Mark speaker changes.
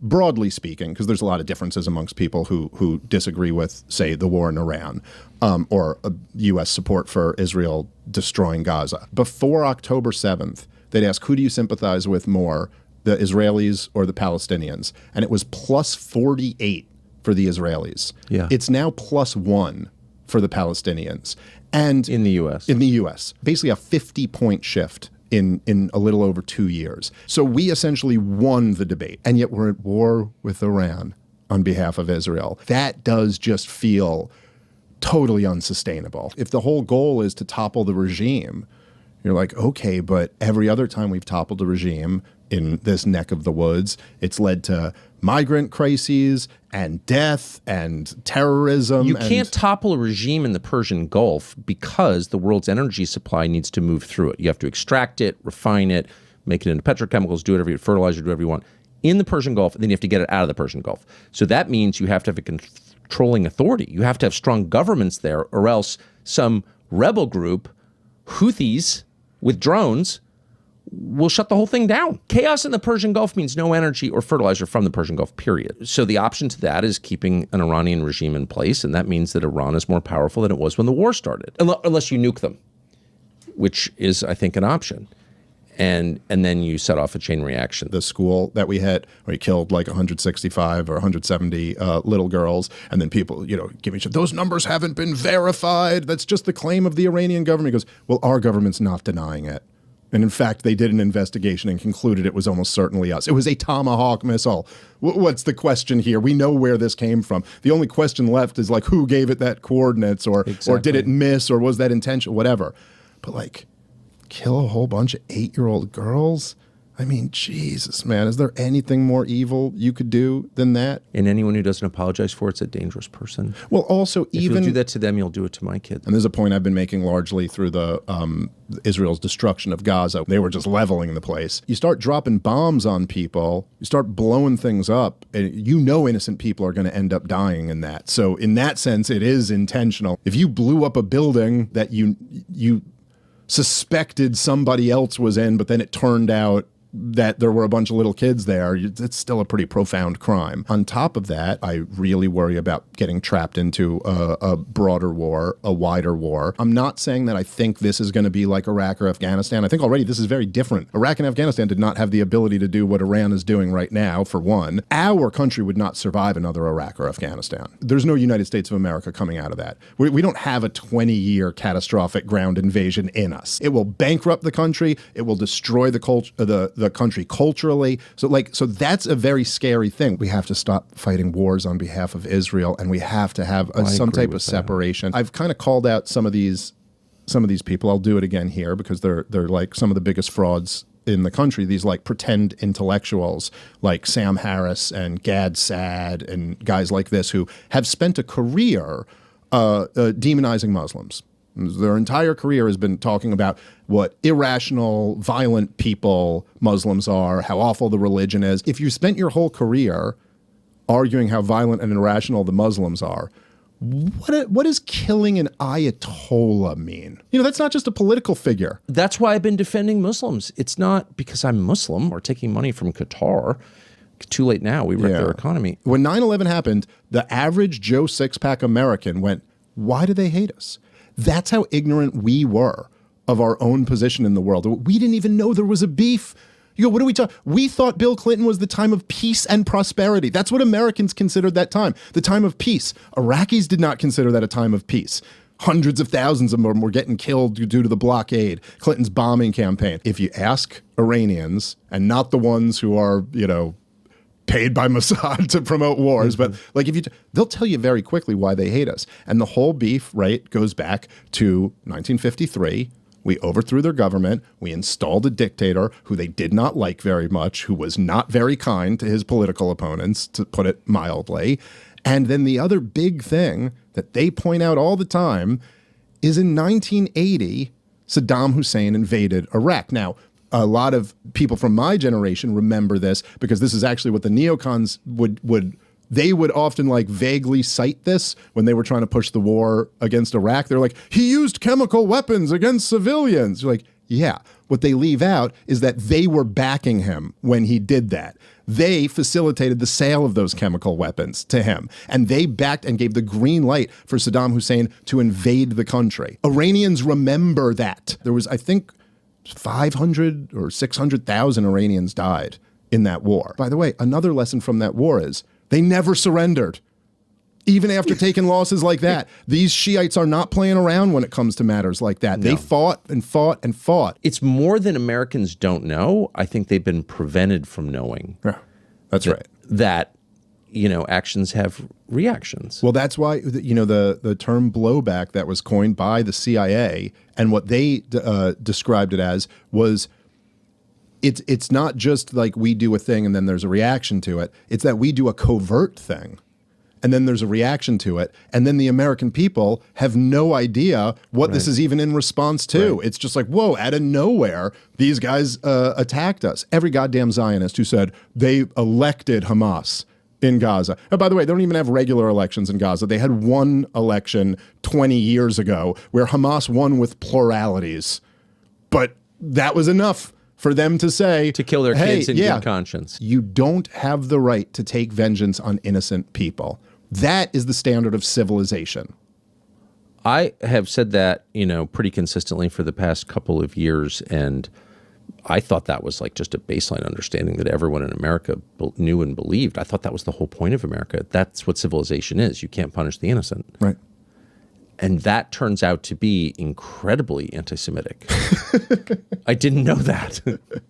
Speaker 1: broadly speaking, because there's a lot of differences amongst people who disagree with, say, the war in Iran or U.S. support for Israel destroying Gaza. Before October 7th, they'd ask, who do you sympathize with more, the Israelis or the Palestinians? And it was plus 48 for the Israelis.
Speaker 2: Yeah.
Speaker 1: It's now plus 1 for the Palestinians. And
Speaker 2: in the U.S.
Speaker 1: In the U.S. Basically a 50-point shift in a little over 2 years. So we essentially won the debate, and yet we're at war with Iran on behalf of Israel. That does just feel totally unsustainable. If the whole goal is to topple the regime, you're like, okay, but every other time we've toppled a regime in this neck of the woods, it's led to migrant crises and death and terrorism.
Speaker 2: You can't topple a regime in the Persian Gulf because the world's energy supply needs to move through it. You have to extract it, refine it, make it into petrochemicals, do whatever you fertilizer, do whatever you want in the Persian Gulf, and then you have to get it out of the Persian Gulf. So that means you have to have a controlling authority. You have to have strong governments there, or else some rebel group, Houthis with drones, will shut the whole thing down. Chaos in the Persian Gulf means no energy or fertilizer from the Persian Gulf, period. So the option to that is keeping an Iranian regime in place, and that means that Iran is more powerful than it was when the war started, unless you nuke them, which is, I think, an option. And then you set off a chain reaction.
Speaker 1: The school that we hit, where he killed like 165 or 170 little girls, and then people, give each other, those numbers haven't been verified. That's just the claim of the Iranian government. He goes, well, our government's not denying it. And in fact, they did an investigation and concluded it was almost certainly us. It was a Tomahawk missile. What's the question here? We know where this came from. The only question left is like, who gave it that coordinates, or did it miss, or was that intentional, whatever. But like, kill a whole bunch of 8-year-old girls? I mean, Jesus, man, is there anything more evil you could do than that?
Speaker 2: And anyone who doesn't apologize for it's a dangerous person.
Speaker 1: Well, also,
Speaker 2: if you'll do that to them, you'll do it to my kids.
Speaker 1: And there's a point I've been making largely through the Israel's destruction of Gaza. They were just leveling the place. You start dropping bombs on people, you start blowing things up, and innocent people are going to end up dying in that. So in that sense, it is intentional. If you blew up a building that you suspected somebody else was in, but then it turned out that there were a bunch of little kids there, it's still a pretty profound crime. On top of that, I really worry about getting trapped into a broader war, a wider war. I'm not saying that I think this is going to be like Iraq or Afghanistan. I think already this is very different. Iraq and Afghanistan did not have the ability to do what Iran is doing right now, for one. Our country would not survive another Iraq or Afghanistan. There's no United States of America coming out of that. We don't have a 20-year catastrophic ground invasion in us. It will bankrupt the country. It will destroy the country culturally. So that's a very scary thing. We have to stop fighting wars on behalf of Israel, and we have to have some type of separation. I've kind of called out some of these people. I'll do it again here because they're like some of the biggest frauds in the country. These like pretend intellectuals like Sam Harris and Gad Saad and guys like this who have spent a career demonizing Muslims. Their entire career has been talking about what irrational, violent people Muslims are, how awful the religion is. If you spent your whole career arguing how violent and irrational the Muslims are, what does killing an Ayatollah mean? That's not just a political figure.
Speaker 2: That's why I've been defending Muslims. It's not because I'm Muslim or taking money from Qatar. Too late now. We wrecked their economy.
Speaker 1: When 9/11 happened, the average Joe Sixpack American went, why do they hate us? That's how ignorant we were of our own position in the world. We didn't even know there was a beef. You go, what are we talking? We thought Bill Clinton was the time of peace and prosperity. That's what Americans considered that time, the time of peace. Iraqis did not consider that a time of peace. Hundreds of thousands of them were getting killed due to the blockade, Clinton's bombing campaign. If you ask Iranians, and not the ones who are, paid by Mossad to promote wars, but like they'll tell you very quickly why they hate us. And the whole beef, right, goes back to 1953. We overthrew their government. We installed a dictator who they did not like very much, who was not very kind to his political opponents, to put it mildly. And then the other big thing that they point out all the time is in 1980, Saddam Hussein invaded Iraq. Now, a lot of people from my generation remember this because this is actually what the neocons they would often like vaguely cite this when they were trying to push the war against Iraq. They're like, he used chemical weapons against civilians. You're like, yeah. What they leave out is that they were backing him when he did that. They facilitated the sale of those chemical weapons to him, and they backed and gave the green light for Saddam Hussein to invade the country. Iranians remember that. There was, I think, 500 or 600,000 Iranians died in that war. By the way, another lesson from that war is they never surrendered. Even after taking losses like that, these Shiites are not playing around when it comes to matters like that. No. They fought and fought and fought.
Speaker 2: It's more than Americans don't know. I think they've been prevented from knowing.
Speaker 1: Yeah, that's right.
Speaker 2: That, actions have reactions.
Speaker 1: Well, that's why, the term blowback that was coined by the CIA and what they described it as was it's not just like we do a thing and then there's a reaction to it. It's that we do a covert thing. And then there's a reaction to it. And then the American people have no idea what this is even in response to. Right. It's just like, whoa, out of nowhere, these guys attacked us. Every goddamn Zionist who said they elected Hamas in Gaza. And by the way, they don't even have regular elections in Gaza. They had one election 20 years ago where Hamas won with pluralities. But that was enough for them to say,
Speaker 2: to kill their kids in good conscience.
Speaker 1: You don't have the right to take vengeance on innocent people. That is the standard of civilization.
Speaker 2: I have said that, pretty consistently for the past couple of years, and I thought that was like just a baseline understanding that everyone in America knew and believed. I thought that was the whole point of America. That's what civilization is. You can't punish the innocent.
Speaker 1: Right.
Speaker 2: And that turns out to be incredibly anti-Semitic. I didn't know that.